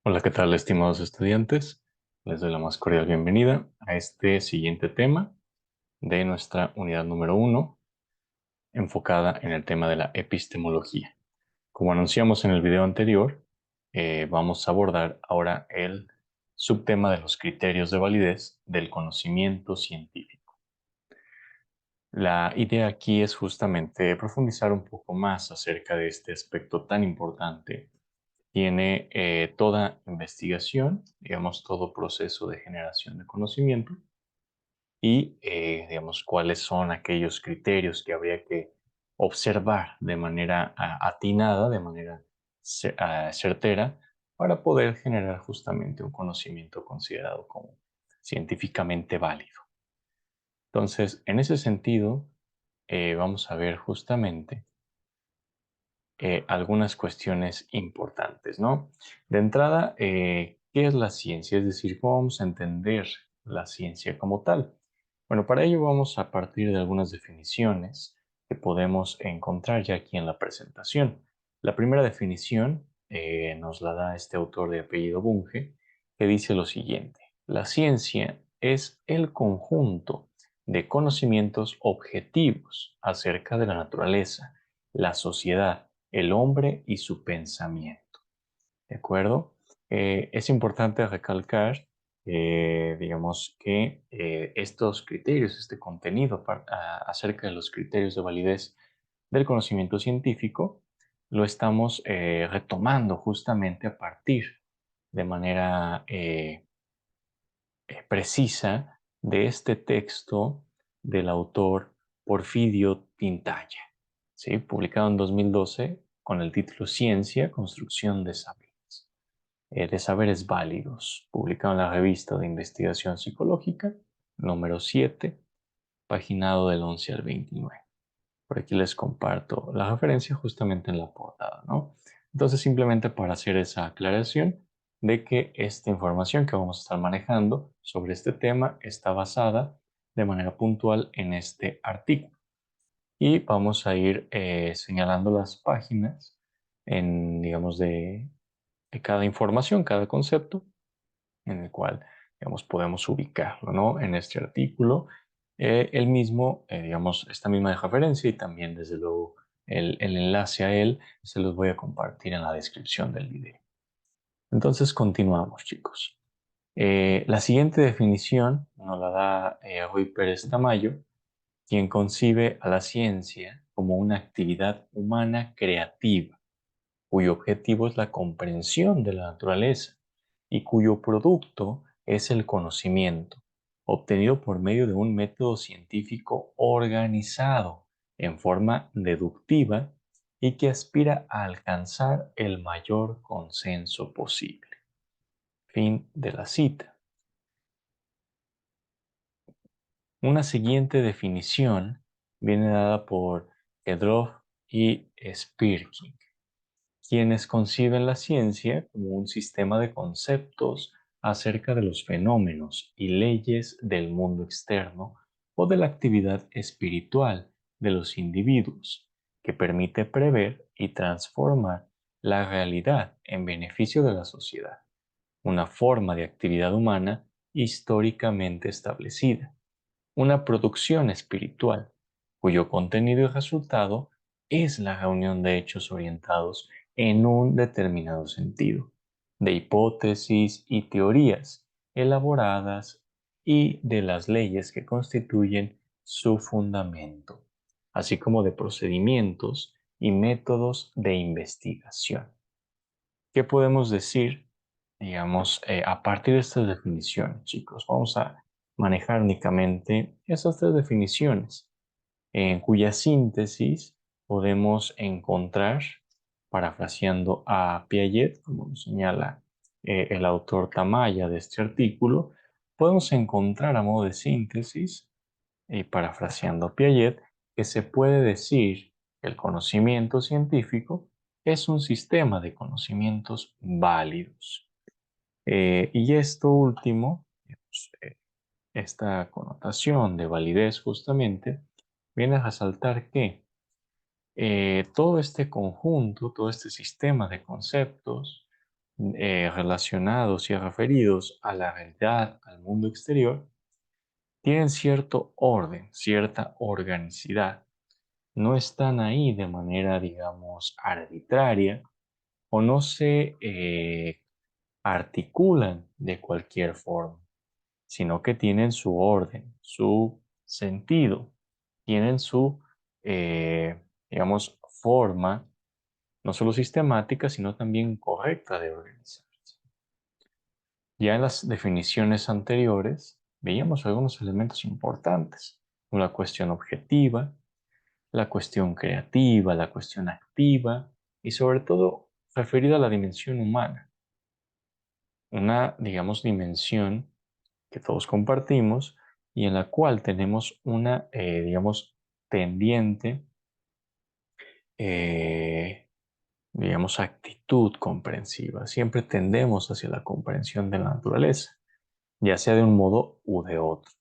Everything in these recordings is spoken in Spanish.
Hola, ¿qué tal, estimados estudiantes? Les doy la más cordial bienvenida a este siguiente tema de nuestra unidad número uno, enfocada en el tema de la epistemología. Como anunciamos en el video anterior, vamos a abordar ahora el subtema de los criterios de validez del conocimiento científico. La idea aquí es justamente profundizar un poco más acerca de este aspecto tan importante. Tiene toda investigación, digamos, todo proceso de generación de conocimiento y, digamos, cuáles son aquellos criterios que habría que observar de manera atinada, de manera certera, para poder generar justamente un conocimiento considerado como científicamente válido. Entonces, en ese sentido, vamos a ver justamente algunas cuestiones importantes, ¿no? De entrada, ¿qué es la ciencia? Es decir, ¿cómo vamos a entender la ciencia como tal? Bueno, para ello vamos a partir de algunas definiciones que podemos encontrar ya aquí en la presentación. La primera definición nos la da este autor de apellido Bunge, que dice lo siguiente: la ciencia es el conjunto de conocimientos objetivos acerca de la naturaleza, la sociedad, el hombre y su pensamiento. ¿De acuerdo? Es importante recalcar, digamos, que estos criterios, este contenido acerca de los criterios de validez del conocimiento científico, lo estamos retomando justamente a partir de manera precisa de este texto del autor Porfirio Tintaya, ¿sí? Publicado en 2012 con el título Ciencia, Construcción de saberes válidos, publicado en la revista de Investigación Psicológica, número 7, paginado del 11 al 29. Por aquí les comparto la referencia justamente en la portada, ¿no? Entonces, simplemente para hacer esa aclaración de que esta información que vamos a estar manejando sobre este tema está basada de manera puntual en este artículo. Y vamos a ir señalando las páginas en, digamos, de cada información, cada concepto, en el cual, digamos, podemos ubicarlo, ¿no? En este artículo, el mismo, digamos, esta misma referencia y también, desde luego, el enlace a él se los voy a compartir en la descripción del video. Entonces, continuamos, chicos. La siguiente definición nos la da Rui Pérez Tamayo, quien concibe a la ciencia como una actividad humana creativa cuyo objetivo es la comprensión de la naturaleza y cuyo producto es el conocimiento, obtenido por medio de un método científico organizado en forma deductiva y que aspira a alcanzar el mayor consenso posible. Fin de la cita. Una siguiente definición viene dada por Kedrov y Spirkin, quienes conciben la ciencia como un sistema de conceptos acerca de los fenómenos y leyes del mundo externo o de la actividad espiritual de los individuos, que permite prever y transformar la realidad en beneficio de la sociedad, una forma de actividad humana históricamente establecida, una producción espiritual, cuyo contenido y resultado es la reunión de hechos orientados en un determinado sentido, de hipótesis y teorías elaboradas y de las leyes que constituyen su fundamento, así como de procedimientos y métodos de investigación. ¿Qué podemos decir, digamos, a partir de estas definiciones, chicos? Vamos a manejar únicamente esas tres definiciones, en cuya síntesis podemos encontrar, parafraseando a Piaget, como nos señala el autor Tamaya de este artículo, podemos encontrar a modo de síntesis, y parafraseando a Piaget, que se puede decir que el conocimiento científico es un sistema de conocimientos válidos. Y esto último, digamos, esta connotación de validez justamente, viene a resaltar que todo este conjunto, todo este sistema de conceptos, relacionados y referidos a la realidad, al mundo exterior, tienen cierto orden, cierta organicidad. No están ahí de manera, digamos, arbitraria o no se articulan de cualquier forma, sino que tienen su orden, su sentido, tienen su, digamos, forma, no solo sistemática, sino también correcta de organizarse. Ya en las definiciones anteriores veíamos algunos elementos importantes, una cuestión objetiva, la cuestión creativa, la cuestión activa y sobre todo referida a la dimensión humana, una, digamos, dimensión que todos compartimos y en la cual tenemos una, digamos, tendiente, eh, digamos, actitud comprensiva. Siempre tendemos hacia la comprensión de la naturaleza, ya sea de un modo u de otro.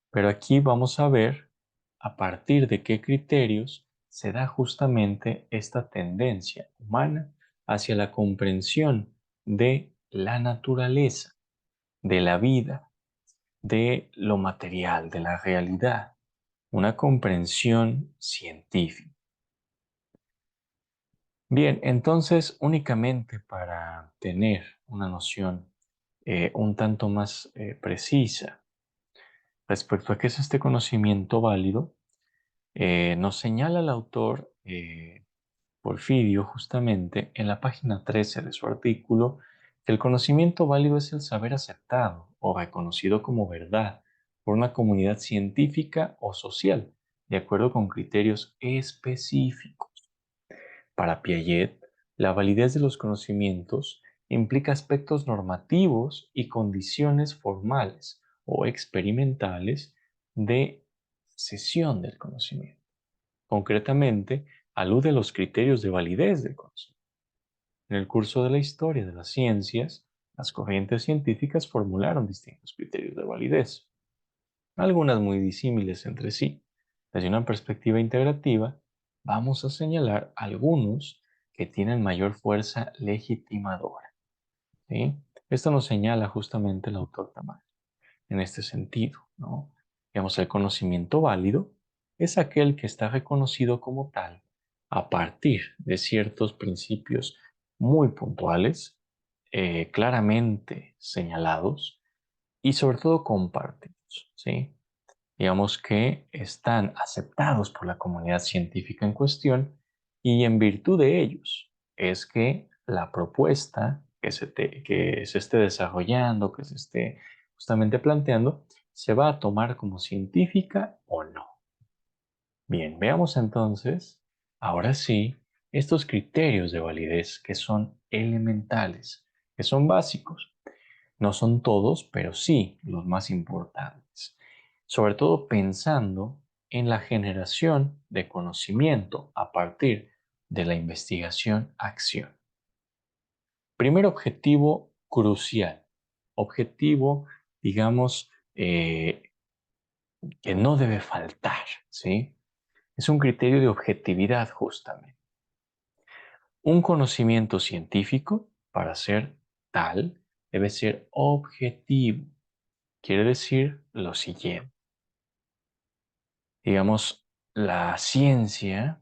Pero aquí vamos a ver a partir de qué criterios se da justamente esta tendencia humana hacia la comprensión de la naturaleza, de la vida, de lo material, de la realidad, una comprensión científica. Bien, entonces únicamente para tener una noción un tanto más precisa respecto a qué es este conocimiento válido, nos señala el autor Porfirio justamente en la página 13 de su artículo que el conocimiento válido es el saber aceptado o reconocido como verdad por una comunidad científica o social, de acuerdo con criterios específicos. Para Piaget, la validez de los conocimientos implica aspectos normativos y condiciones formales o experimentales de cesión del conocimiento. Concretamente, alude a los criterios de validez del conocimiento. En el curso de la historia de las ciencias, las corrientes científicas formularon distintos criterios de validez, algunas muy disímiles entre sí. Desde una perspectiva integrativa, vamos a señalar algunos que tienen mayor fuerza legitimadora. ¿Sí? Esto nos señala justamente el autor Tamayo en este sentido, ¿no? Digamos, el conocimiento válido es aquel que está reconocido como tal a partir de ciertos principios muy puntuales, claramente señalados y sobre todo compartidos, ¿sí? Digamos que están aceptados por la comunidad científica en cuestión y en virtud de ellos es que la propuesta que se esté desarrollando, que se esté justamente planteando, se va a tomar como científica o no. Bien, veamos entonces, ahora sí, estos criterios de validez que son elementales, que son básicos. No son todos, pero sí los más importantes. Sobre todo pensando en la generación de conocimiento a partir de la investigación-acción. Primer objetivo crucial. Objetivo, digamos, que no debe faltar, ¿sí? Es un criterio de objetividad justamente. Un conocimiento científico, para ser tal, debe ser objetivo. Quiere decir lo siguiente. Digamos, la ciencia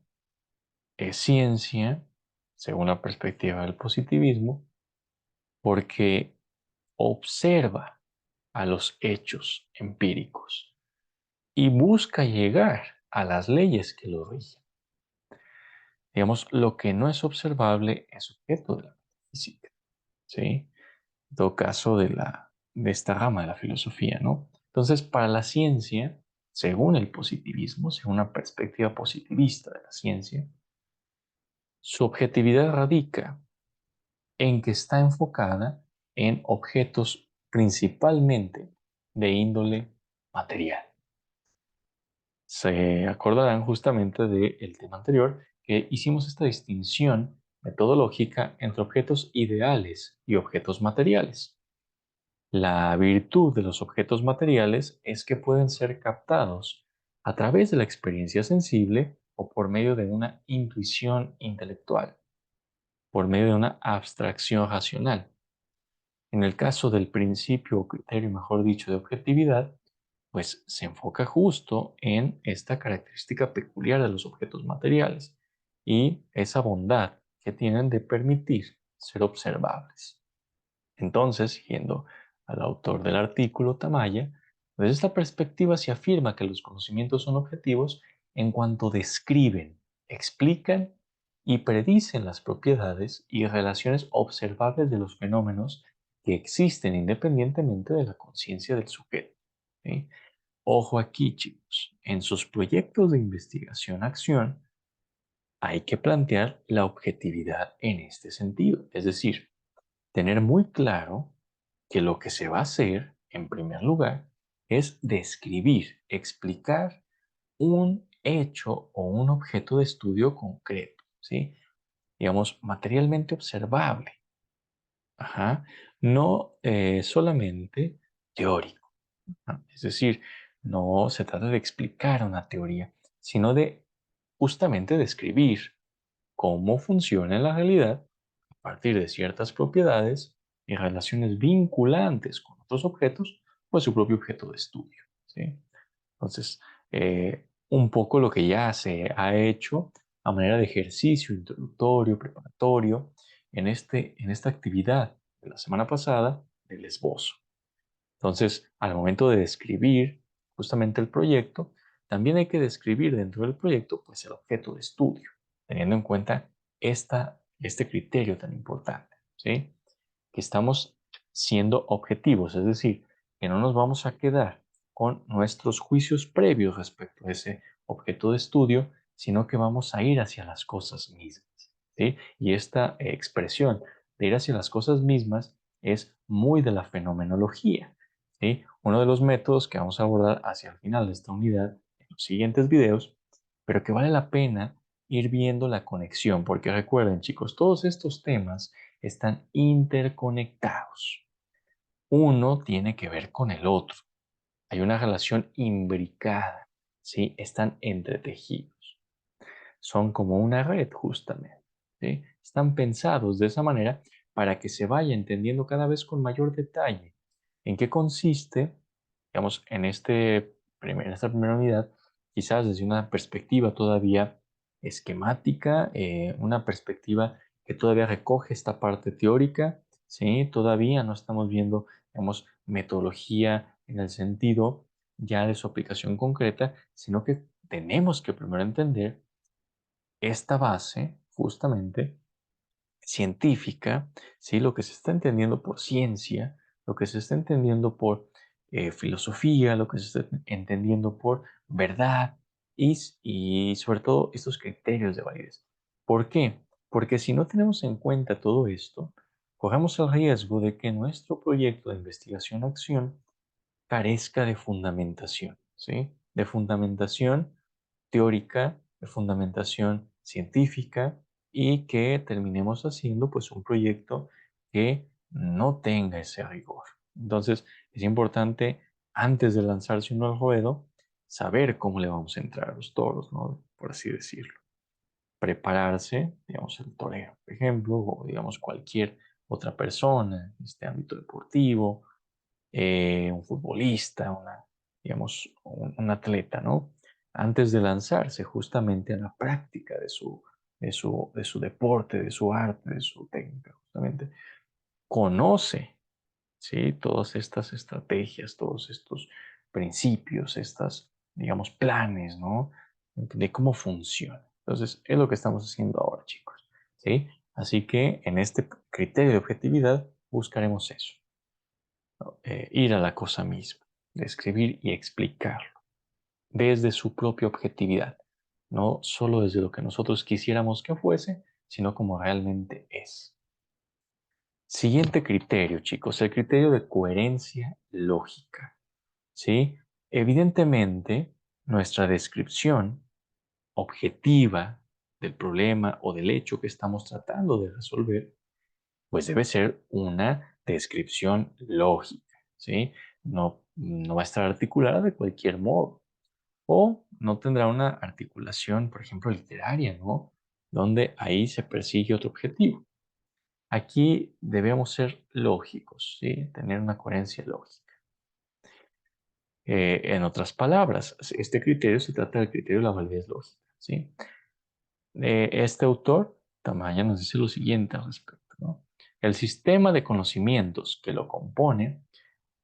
es ciencia, según la perspectiva del positivismo, porque observa a los hechos empíricos y busca llegar a las leyes que lo rigen. Digamos, lo que no es observable es objeto de la física, ¿sí? En todo caso de esta rama de la filosofía, ¿no? Entonces, para la ciencia, según el positivismo, según una perspectiva positivista de la ciencia, su objetividad radica en que está enfocada en objetos principalmente de índole material. Se acordarán justamente del tema anterior que hicimos esta distinción metodológica entre objetos ideales y objetos materiales. La virtud de los objetos materiales es que pueden ser captados a través de la experiencia sensible o por medio de una intuición intelectual. por medio de una abstracción racional. En el caso del principio o criterio, mejor dicho, de objetividad, pues se enfoca justo en esta característica peculiar de los objetos materiales y esa bondad que tienen de permitir ser observables. Entonces, siguiendo al autor del artículo Tamaya, desde esta perspectiva se afirma que los conocimientos son objetivos en cuanto describen, explican y predicen las propiedades y relaciones observables de los fenómenos que existen independientemente de la conciencia del sujeto. ¿Sí? Ojo aquí, chicos, en sus proyectos de investigación-acción hay que plantear la objetividad en este sentido, es decir, tener muy claro que lo que se va a hacer, en primer lugar, es describir, explicar un hecho o un objeto de estudio concreto, ¿sí? Digamos, materialmente observable. Ajá. No solamente teórico. ¿No? Es decir, no se trata de explicar una teoría, sino de justamente describir cómo funciona en la realidad a partir de ciertas propiedades y relaciones vinculantes con otros objetos o su propio objeto de estudio. ¿Sí? Entonces, un poco lo que ya se ha hecho a manera de ejercicio introductorio, preparatorio, en esta actividad de la semana pasada del esbozo. Entonces, al momento de describir justamente el proyecto, también hay que describir dentro del proyecto pues, el objeto de estudio, teniendo en cuenta este criterio tan importante, ¿sí? Que estamos siendo objetivos, es decir, que no nos vamos a quedar con nuestros juicios previos respecto a ese objeto de estudio, sino que vamos a ir hacia las cosas mismas, ¿sí? Y esta expresión de ir hacia las cosas mismas es muy de la fenomenología, ¿sí? Uno de los métodos que vamos a abordar hacia el final de esta unidad en los siguientes videos, pero que vale la pena ir viendo la conexión, porque recuerden chicos, todos estos temas están interconectados. Uno tiene que ver con el otro. Hay una relación imbricada, ¿sí? Están entretejidos. Son como una red, justamente, ¿sí? Están pensados de esa manera para que se vaya entendiendo cada vez con mayor detalle en qué consiste, digamos, en esta primera unidad, quizás desde una perspectiva todavía esquemática, una perspectiva que todavía recoge esta parte teórica, ¿sí? Todavía no estamos viendo, digamos, metodología en el sentido ya de su aplicación concreta, sino que tenemos que primero entender esta base, justamente, científica, ¿sí? Lo que se está entendiendo por ciencia, lo que se está entendiendo por filosofía, lo que se está entendiendo por verdad y sobre todo estos criterios de validez. ¿Por qué? Porque si no tenemos en cuenta todo esto, corremos el riesgo de que nuestro proyecto de investigación-acción carezca de fundamentación, ¿sí? De fundamentación teórica, de fundamentación científica y que terminemos haciendo pues un proyecto que no tenga ese rigor. Entonces es importante antes de lanzarse uno al ruedo saber cómo le vamos a entrar a los toros, ¿no? Por así decirlo. Prepararse, digamos el torero, por ejemplo, o digamos cualquier otra persona en este ámbito deportivo, un futbolista, digamos, un atleta, ¿no? Antes de lanzarse justamente a la práctica de su deporte, de su arte, de su técnica, justamente, conoce, ¿sí? Todas estas estrategias, todos estos principios, estas, digamos, planes, ¿no? De cómo funciona. Entonces, es lo que estamos haciendo ahora, chicos, ¿sí? Así que en este criterio de objetividad buscaremos eso, ir a la cosa misma, describir y explicarlo desde su propia objetividad, no solo desde lo que nosotros quisiéramos que fuese, sino como realmente es. Siguiente criterio, chicos, el criterio de coherencia lógica, ¿sí? Evidentemente, nuestra descripción objetiva del problema o del hecho que estamos tratando de resolver pues debe ser una descripción lógica, ¿sí? No va a estar articulada de cualquier modo. O no tendrá una articulación, por ejemplo, literaria, ¿no? Donde ahí se persigue otro objetivo. Aquí debemos ser lógicos, ¿sí? Tener una coherencia lógica. En otras palabras, este criterio se trata del criterio de la validez lógica, ¿sí? Este autor, Tamaya, nos dice lo siguiente al respecto, ¿no? El sistema de conocimientos que lo compone,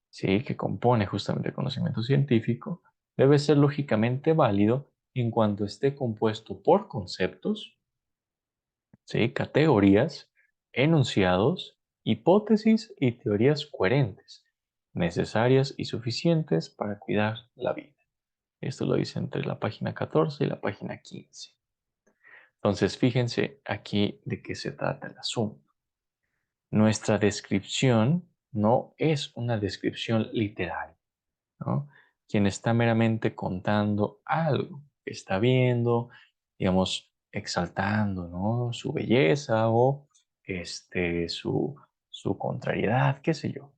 ¿sí? Que compone justamente el conocimiento científico, debe ser lógicamente válido en cuanto esté compuesto por conceptos, ¿sí? Categorías, enunciados, hipótesis y teorías coherentes, necesarias y suficientes para cuidar la vida. Esto lo dice entre la página 14 y la página 15. Entonces, fíjense aquí de qué se trata el asunto. Nuestra descripción no es una descripción literal, ¿no? Quien está meramente contando algo que está viendo, digamos, exaltando, ¿no? Su belleza o su contrariedad, qué sé yo.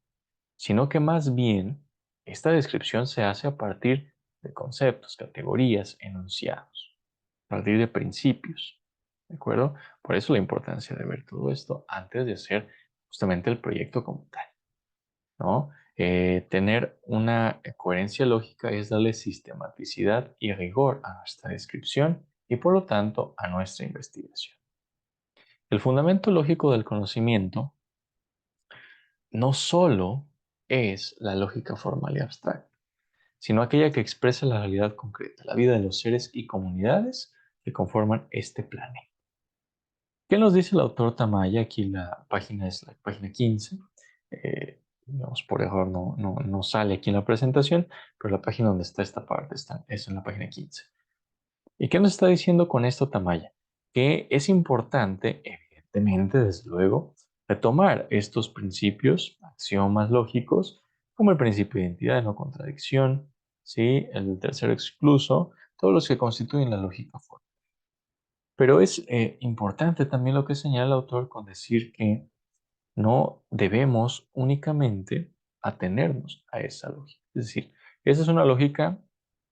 Sino que más bien esta descripción se hace a partir de conceptos, categorías, enunciados, a partir de principios, ¿de acuerdo? Por eso la importancia de ver todo esto antes de hacer justamente el proyecto como tal, ¿no? Tener una coherencia lógica es darle sistematicidad y rigor a nuestra descripción y por lo tanto a nuestra investigación. El fundamento lógico del conocimiento no solo es la lógica formal y abstracta, sino aquella que expresa la realidad concreta, la vida de los seres y comunidades que conforman este planeta. ¿Qué nos dice el autor Tamaya? Aquí la página es la página 15. Digamos, por error no sale aquí en la presentación, pero la página donde está esta parte es en la página 15. ¿Y qué nos está diciendo con esto Tamaya? Que es importante, evidentemente, desde luego, retomar estos principios, axiomas lógicos, como el principio de identidad de no contradicción, ¿sí? El tercero excluso, todos los que constituyen la lógica formal. Pero es importante también lo que señala el autor con decir que no debemos únicamente atenernos a esa lógica. Es decir, esa es una lógica,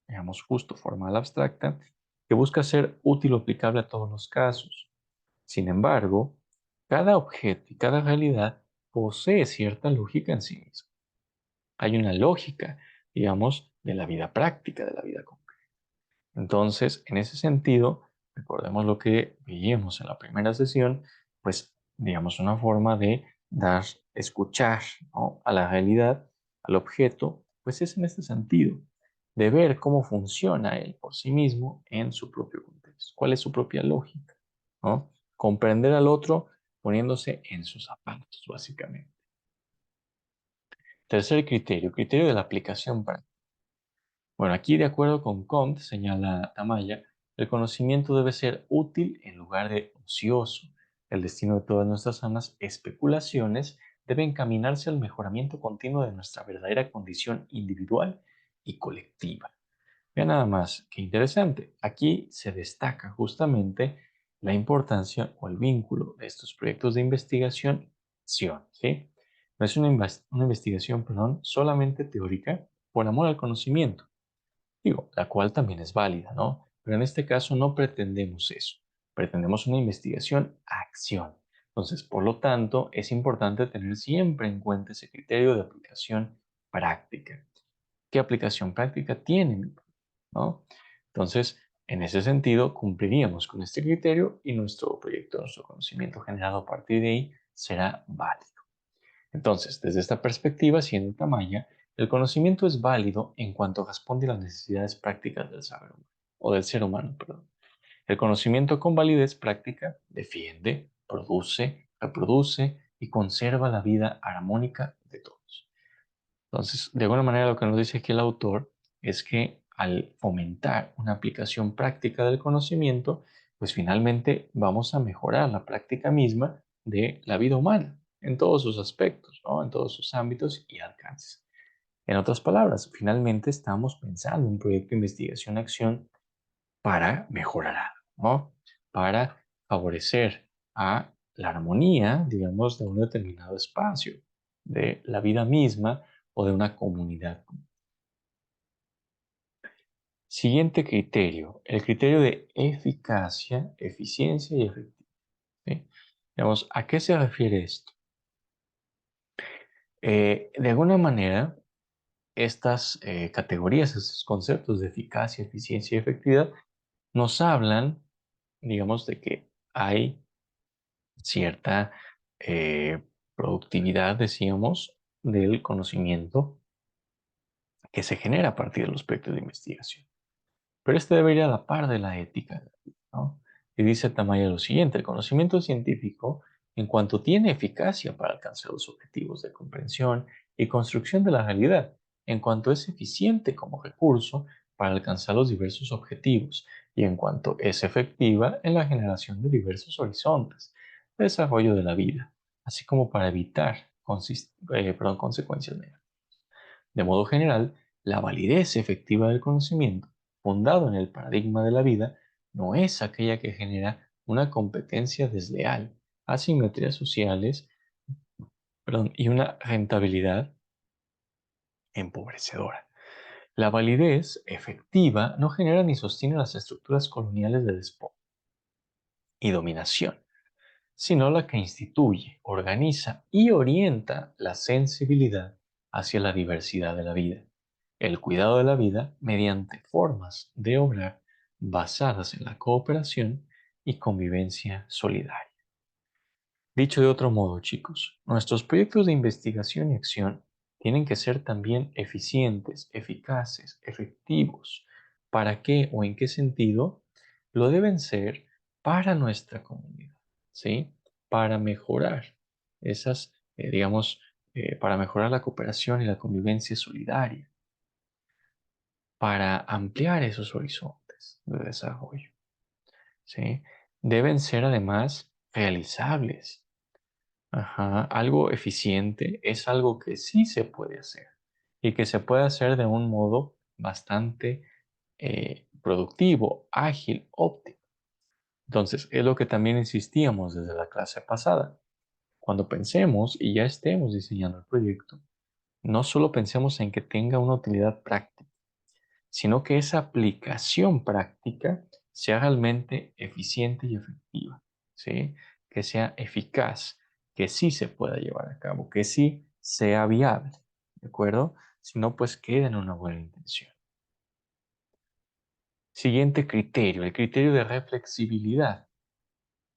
digamos, justo formal abstracta, que busca ser útil o aplicable a todos los casos. Sin embargo, cada objeto y cada realidad posee cierta lógica en sí mismo. Hay una lógica, digamos, de la vida práctica, de la vida concreta. Entonces, en ese sentido, recordemos lo que veíamos en la primera sesión, pues, digamos, una forma de dar, escuchar, ¿no? A la realidad, al objeto, pues es en este sentido, de ver cómo funciona él por sí mismo en su propio contexto, cuál es su propia lógica, ¿no? Comprender al otro poniéndose en sus zapatos, básicamente. Tercer criterio, criterio de la aplicación práctica. Bueno, aquí de acuerdo con Comte, señala Tamaya, el conocimiento debe ser útil en lugar de ocioso. El destino de todas nuestras sanas especulaciones debe encaminarse al mejoramiento continuo de nuestra verdadera condición individual y colectiva. Vean nada más, qué interesante. Aquí se destaca justamente la importancia o el vínculo de estos proyectos de investigación-acción, ¿sí? No es una investigación, perdón, solamente teórica por amor al conocimiento, digo, la cual también es válida, ¿no? Pero en este caso no pretendemos eso. Pretendemos una investigación a acción. Entonces, por lo tanto, es importante tener siempre en cuenta ese criterio de aplicación práctica. ¿Qué aplicación práctica tiene, ¿no? Entonces, en ese sentido, cumpliríamos con este criterio y nuestro proyecto, nuestro conocimiento generado a partir de ahí será válido. Entonces, desde esta perspectiva, siendo Tamaya, el conocimiento es válido en cuanto responde a las necesidades prácticas del saber humano, o del ser humano, perdón. El conocimiento con validez práctica defiende, produce, reproduce y conserva la vida armónica de todos. Entonces, de alguna manera lo que nos dice aquí el autor es que al fomentar una aplicación práctica del conocimiento, pues finalmente vamos a mejorar la práctica misma de la vida humana en todos sus aspectos, ¿no? En todos sus ámbitos y alcances. En otras palabras, finalmente estamos pensando en un proyecto de investigación-acción para mejorar algo, ¿no? Para favorecer a la armonía, digamos, de un determinado espacio, de la vida misma o de una comunidad. Siguiente criterio, el criterio de eficacia, eficiencia y efectividad, ¿sí? Digamos, ¿a qué se refiere esto? De alguna manera, estas categorías, estos conceptos de eficacia, eficiencia y efectividad nos hablan, digamos, de que hay cierta eh, productividad, decíamos, del conocimiento que se genera a partir de los proyectos de investigación. Pero este debe ir a la par de la ética, ¿no? Y dice Tamaya lo siguiente: el conocimiento científico, en cuanto tiene eficacia para alcanzar los objetivos de comprensión y construcción de la realidad, en cuanto es eficiente como recurso para alcanzar los diversos objetivos y en cuanto es efectiva en la generación de diversos horizontes de desarrollo de la vida, así como para evitar consecuencias negativas. De modo general, la validez efectiva del conocimiento, fundado en el paradigma de la vida, no es aquella que genera una competencia desleal, asimetrías sociales, y una rentabilidad empobrecedora. La validez efectiva no genera ni sostiene las estructuras coloniales de despojo y dominación, sino la que instituye, organiza y orienta la sensibilidad hacia la diversidad de la vida, el cuidado de la vida mediante formas de obrar basadas en la cooperación y convivencia solidaria. Dicho de otro modo, chicos, nuestros proyectos de investigación y acción tienen que ser también eficientes, eficaces, efectivos. ¿Para qué o en qué sentido? Lo deben ser para nuestra comunidad, ¿sí? Para mejorar esas, para mejorar la cooperación y la convivencia solidaria, para ampliar esos horizontes de desarrollo, ¿sí? Deben ser además realizables. Ajá, algo eficiente es algo que sí se puede hacer y que se puede hacer de un modo bastante productivo, ágil, óptimo. Entonces, es lo que también insistíamos desde la clase pasada. Cuando pensemos y ya estemos diseñando el proyecto, no solo pensemos en que tenga una utilidad práctica, sino que esa aplicación práctica sea realmente eficiente y efectiva, ¿sí? Que sea eficaz, que sí se pueda llevar a cabo, que sí sea viable, ¿de acuerdo? Si no, pues queda en una buena intención. Siguiente criterio, el criterio de reflexibilidad.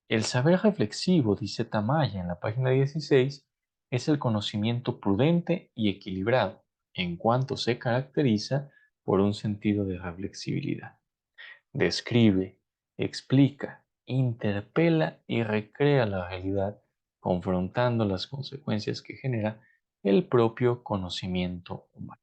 El saber reflexivo, dice Tamaya en la página 16, es el conocimiento prudente y equilibrado, en cuanto se caracteriza por un sentido de reflexibilidad. Describe, explica, interpela y recrea la realidad, confrontando las consecuencias que genera el propio conocimiento humano.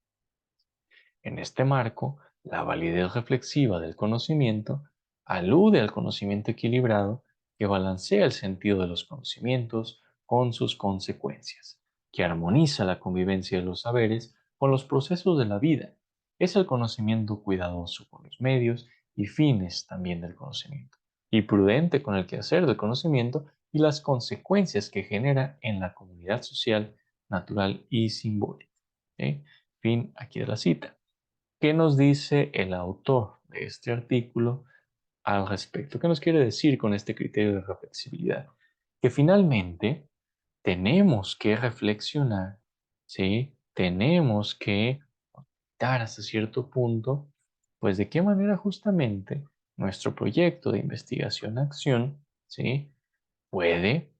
En este marco, la validez reflexiva del conocimiento alude al conocimiento equilibrado que balancea el sentido de los conocimientos con sus consecuencias, que armoniza la convivencia de los saberes con los procesos de la vida. Es el conocimiento cuidadoso con los medios y fines también del conocimiento, y prudente con el quehacer del conocimiento y las consecuencias que genera en la comunidad social, natural y simbólica. ¿Sí? Fin aquí de la cita. ¿Qué nos dice el autor de este artículo al respecto? ¿Qué nos quiere decir con este criterio de reflexibilidad? Que finalmente tenemos que reflexionar, ¿sí? Tenemos que dar hasta cierto punto, pues de qué manera justamente nuestro proyecto de investigación-acción, ¿sí? Puede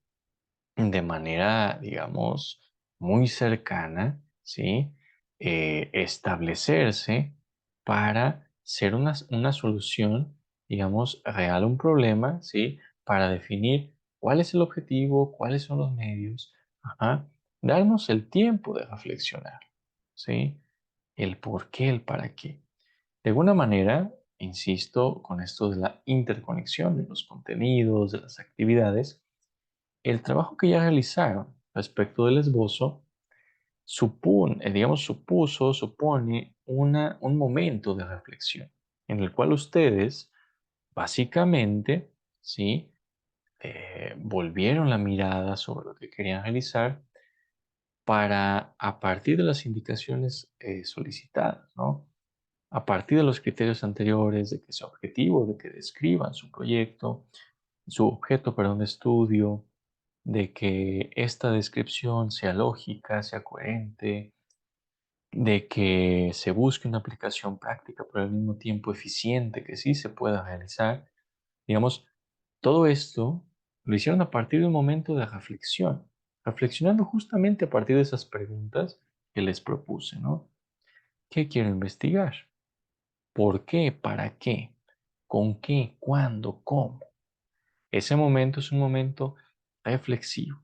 de manera, digamos, muy cercana, ¿sí? Establecerse para ser una solución, digamos, real a un problema, ¿sí? Para definir cuál es el objetivo, cuáles son los medios, ajá. Darnos el tiempo de reflexionar, ¿sí? El por qué, el para qué. De alguna manera, insisto con esto de la interconexión de los contenidos, de las actividades, el trabajo que ya realizaron respecto del esbozo supone un momento de reflexión en el cual ustedes básicamente, ¿sí? Volvieron la mirada sobre lo que querían realizar para, a partir de las indicaciones solicitadas, ¿no? A partir de los criterios anteriores, de que su objetivo, de que describan su proyecto, su objeto, perdón, de estudio, de que esta descripción sea lógica, sea coherente, de que se busque una aplicación práctica, pero al mismo tiempo eficiente, que sí se pueda realizar. Digamos, todo esto lo hicieron a partir de un momento de reflexión, reflexionando justamente a partir de esas preguntas que les propuse, ¿no? ¿Qué quiero investigar? ¿Por qué? ¿Para qué? ¿Con qué? ¿Cuándo? ¿Cómo? Ese momento es un momento reflexivo.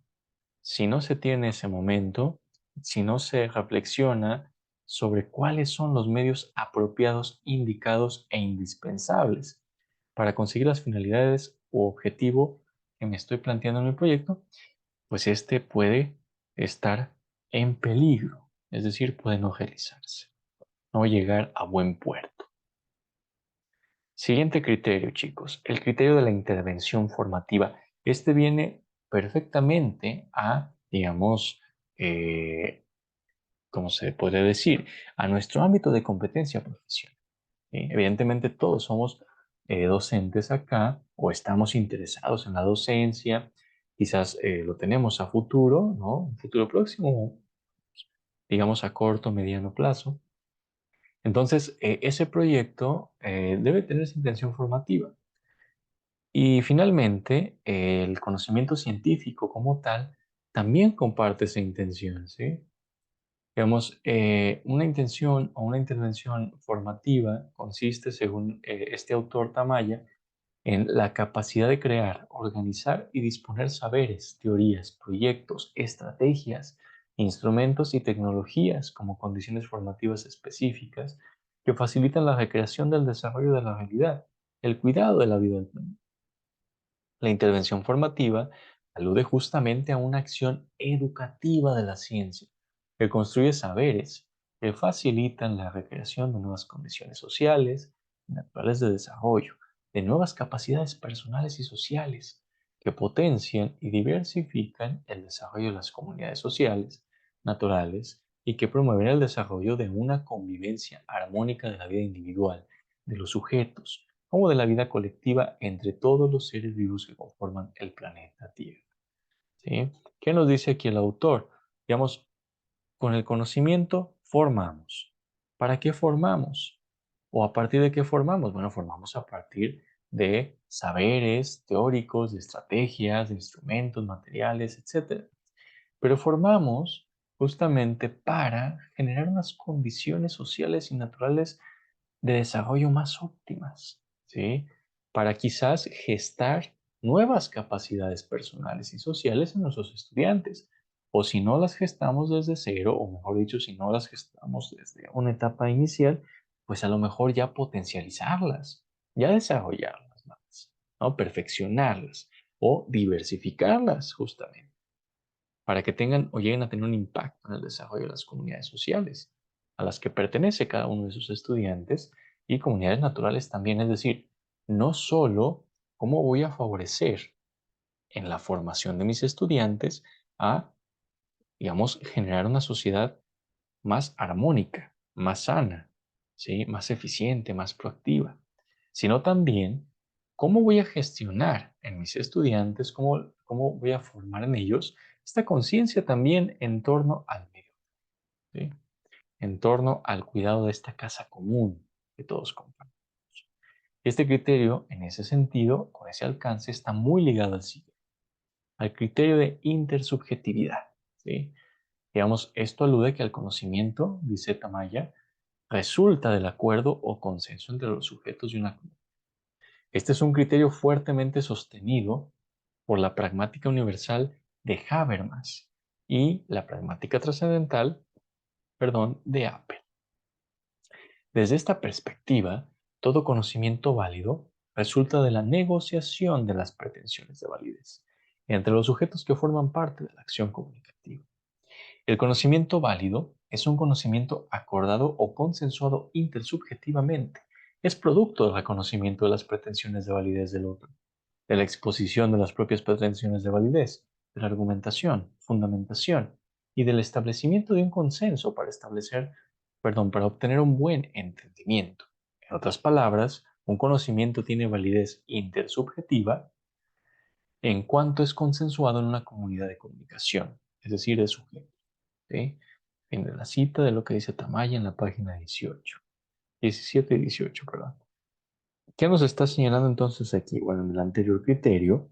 Si no se tiene ese momento, si no se reflexiona sobre cuáles son los medios apropiados, indicados e indispensables para conseguir las finalidades u objetivo que me estoy planteando en mi proyecto, pues este puede estar en peligro, es decir, puede no realizarse, no llegar a buen puerto. Siguiente criterio, chicos, el criterio de la intervención formativa. Este viene perfectamente a, digamos, eh, ¿cómo se puede decir? A nuestro ámbito de competencia profesional. ¿Sí? Evidentemente todos somos docentes acá o estamos interesados en la docencia, quizás lo tenemos a futuro, ¿no? Un futuro próximo, digamos a corto, mediano plazo. Entonces, ese proyecto debe tener esa intención formativa. Y finalmente, el conocimiento científico como tal también comparte esa intención, ¿sí? Digamos, una intención o una intervención formativa consiste, según este autor Tamaya, en la capacidad de crear, organizar y disponer saberes, teorías, proyectos, estrategias, instrumentos y tecnologías como condiciones formativas específicas que facilitan la recreación del desarrollo de la realidad, el cuidado de la vida del planeta. La intervención formativa alude justamente a una acción educativa de la ciencia, que construye saberes que facilitan la recreación de nuevas condiciones sociales y naturales de desarrollo, de nuevas capacidades personales y sociales, que potencian y diversifican el desarrollo de las comunidades sociales, naturales, y que promueven el desarrollo de una convivencia armónica de la vida individual, de los sujetos, como de la vida colectiva entre todos los seres vivos que conforman el planeta Tierra. ¿Sí? ¿Qué nos dice aquí el autor? Digamos, con el conocimiento formamos. ¿Para qué formamos? ¿O a partir de qué formamos? Bueno, formamos a partir de saberes teóricos, de estrategias, de instrumentos, materiales, etcétera. Pero formamos justamente para generar unas condiciones sociales y naturales de desarrollo más óptimas, ¿sí? Para quizás gestar nuevas capacidades personales y sociales en nuestros estudiantes. O si no las gestamos desde cero, o mejor dicho, si no las gestamos desde una etapa inicial, pues a lo mejor ya potencializarlas, ya desarrollarlas más, ¿no? Perfeccionarlas o diversificarlas justamente para que tengan o lleguen a tener un impacto en el desarrollo de las comunidades sociales a las que pertenece cada uno de sus estudiantes y comunidades naturales también. Es decir, no solo cómo voy a favorecer en la formación de mis estudiantes a, digamos, generar una sociedad más armónica, más sana, ¿sí? Más eficiente, más proactiva, sino también cómo voy a gestionar en mis estudiantes, cómo voy a formar en ellos esta conciencia también en torno al medio, ¿sí? En torno al cuidado de esta casa común que todos compartimos. Este criterio, en ese sentido, con ese alcance, está muy ligado al siguiente, al criterio de intersubjetividad, ¿sí? Digamos, esto alude que el conocimiento, dice Tamaya, resulta del acuerdo o consenso entre los sujetos de una comunidad. Este es un criterio fuertemente sostenido por la pragmática universal de Habermas y la pragmática trascendental, perdón, de Apple. Desde esta perspectiva, todo conocimiento válido resulta de la negociación de las pretensiones de validez entre los sujetos que forman parte de la acción comunicativa. El conocimiento válido es un conocimiento acordado o consensuado intersubjetivamente. Es producto del reconocimiento de las pretensiones de validez del otro, de la exposición de las propias pretensiones de validez, de la argumentación, fundamentación y del establecimiento de un consenso para obtener un buen entendimiento. En otras palabras, un conocimiento tiene validez intersubjetiva en cuanto es consensuado en una comunidad de comunicación, es decir, de sujetos. ¿Sí? Fin de la cita de lo que dice Tamaya en la página 18, 17 y 18, perdón. ¿Qué nos está señalando entonces aquí? Bueno, en el anterior criterio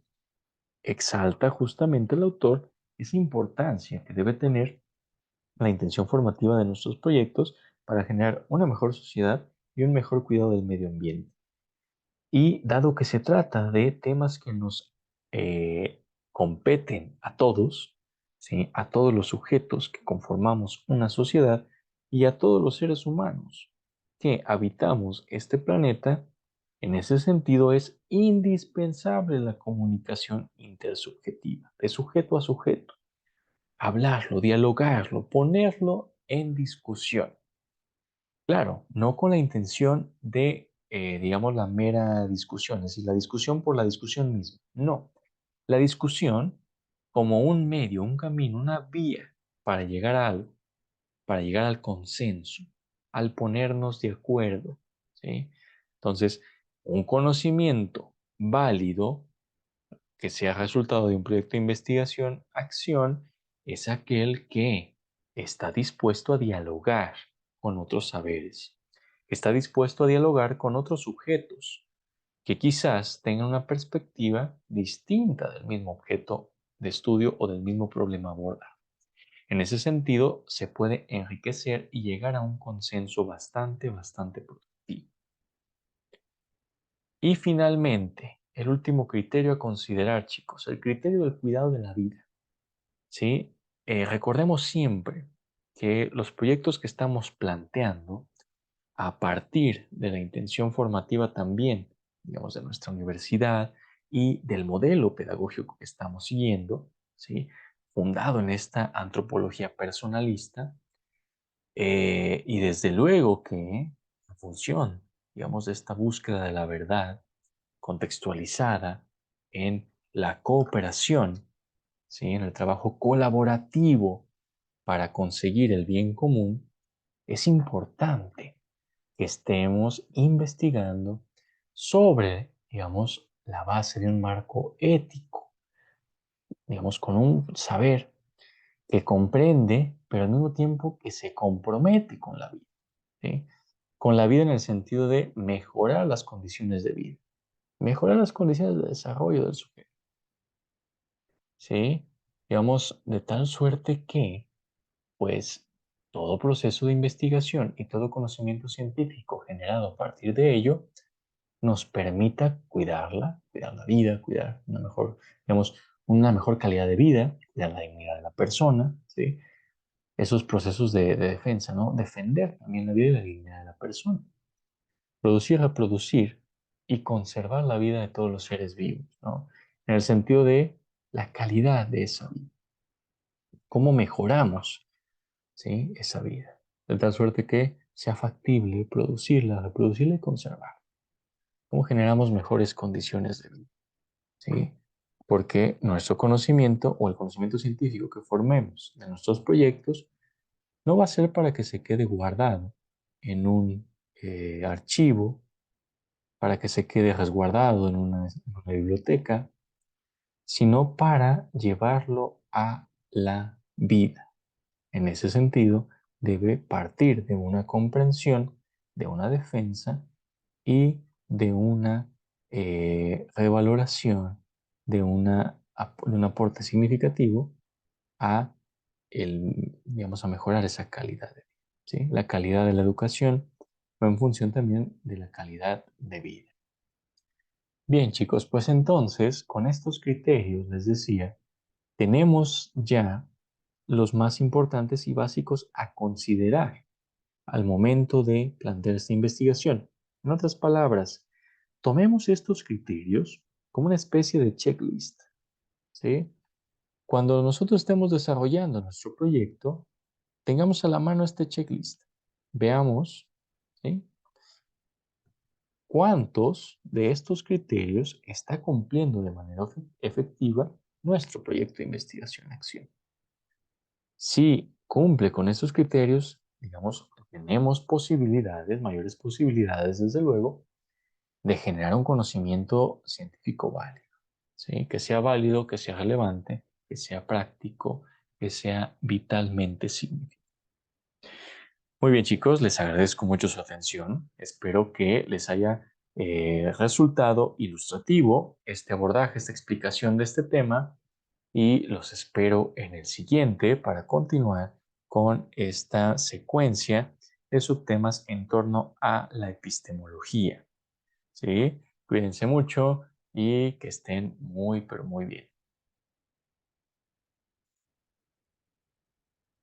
exalta justamente el autor esa importancia que debe tener la intención formativa de nuestros proyectos para generar una mejor sociedad y un mejor cuidado del medio ambiente. Y dado que se trata de temas que nos competen a todos, ¿sí? A todos los sujetos que conformamos una sociedad y a todos los seres humanos que habitamos este planeta, en ese sentido es indispensable la comunicación intersubjetiva, de sujeto a sujeto. Hablarlo, dialogarlo, ponerlo en discusión. Claro, no con la intención de, digamos, la mera discusión, es decir, la discusión por la discusión misma. No, la discusión como un medio, un camino, una vía para llegar a algo, para llegar al consenso, al ponernos de acuerdo, ¿sí? Entonces, un conocimiento válido que sea resultado de un proyecto de investigación, acción, es aquel que está dispuesto a dialogar con otros saberes, que está dispuesto a dialogar con otros sujetos, que quizás tengan una perspectiva distinta del mismo objeto de estudio o del mismo problema abordado. En ese sentido, se puede enriquecer y llegar a un consenso bastante productivo. Y finalmente, el último criterio a considerar, chicos, el criterio del cuidado de la vida. ¿Sí? Recordemos siempre que los proyectos que estamos planteando a partir de la intención formativa también, digamos, de nuestra universidad y del modelo pedagógico que estamos siguiendo, ¿sí? Fundado en esta antropología personalista, y desde luego que en función, digamos, de esta búsqueda de la verdad contextualizada en la cooperación, ¿sí? En el trabajo colaborativo para conseguir el bien común, es importante que estemos investigando sobre, digamos, la base de un marco ético, digamos, con un saber que comprende, pero al mismo tiempo que se compromete con la vida, ¿sí? Con la vida en el sentido de mejorar las condiciones de vida, mejorar las condiciones de desarrollo del sujeto, ¿sí? Digamos, de tal suerte que pues todo proceso de investigación y todo conocimiento científico generado a partir de ello nos permita cuidarla, cuidar la vida, cuidar una mejor, digamos, una mejor calidad de vida, cuidar la dignidad de la persona, ¿sí? Esos procesos de defensa, ¿no? Defender también la vida y la dignidad de la persona. Producir, reproducir y conservar la vida de todos los seres vivos, ¿no? En el sentido de la calidad de esa vida. ¿Cómo mejoramos, ¿sí? Esa vida? De tal suerte que sea factible producirla, reproducirla y conservar. ¿Cómo generamos mejores condiciones de vida? ¿Sí? Porque nuestro conocimiento o el conocimiento científico que formemos de nuestros proyectos no va a ser para que se quede guardado en un archivo, para que se quede resguardado en una biblioteca, sino para llevarlo a la vida. En ese sentido, debe partir de una comprensión, de una defensa y de una revaloración, de un aporte significativo a, digamos, a mejorar esa calidad de vida, ¿sí? La calidad de la educación va en función también de la calidad de vida. Bien, chicos, pues entonces, con estos criterios, les decía, tenemos ya los más importantes y básicos a considerar al momento de plantear esta investigación. En otras palabras, tomemos estos criterios como una especie de checklist, ¿sí? Cuando nosotros estemos desarrollando nuestro proyecto, tengamos a la mano este checklist. Veamos, ¿sí? ¿Cuántos de estos criterios está cumpliendo de manera efectiva nuestro proyecto de investigación-acción? Si cumple con estos criterios, digamos, tenemos posibilidades, mayores posibilidades, desde luego, de generar un conocimiento científico válido, ¿sí? Que sea válido, que sea relevante, que sea práctico, que sea vitalmente significativo. Muy bien, chicos, les agradezco mucho su atención. Espero que les haya resultado ilustrativo este abordaje, esta explicación de este tema y los espero en el siguiente para continuar con esta secuencia de subtemas en torno a la epistemología. ¿Sí? Cuídense mucho y que estén muy, pero muy bien.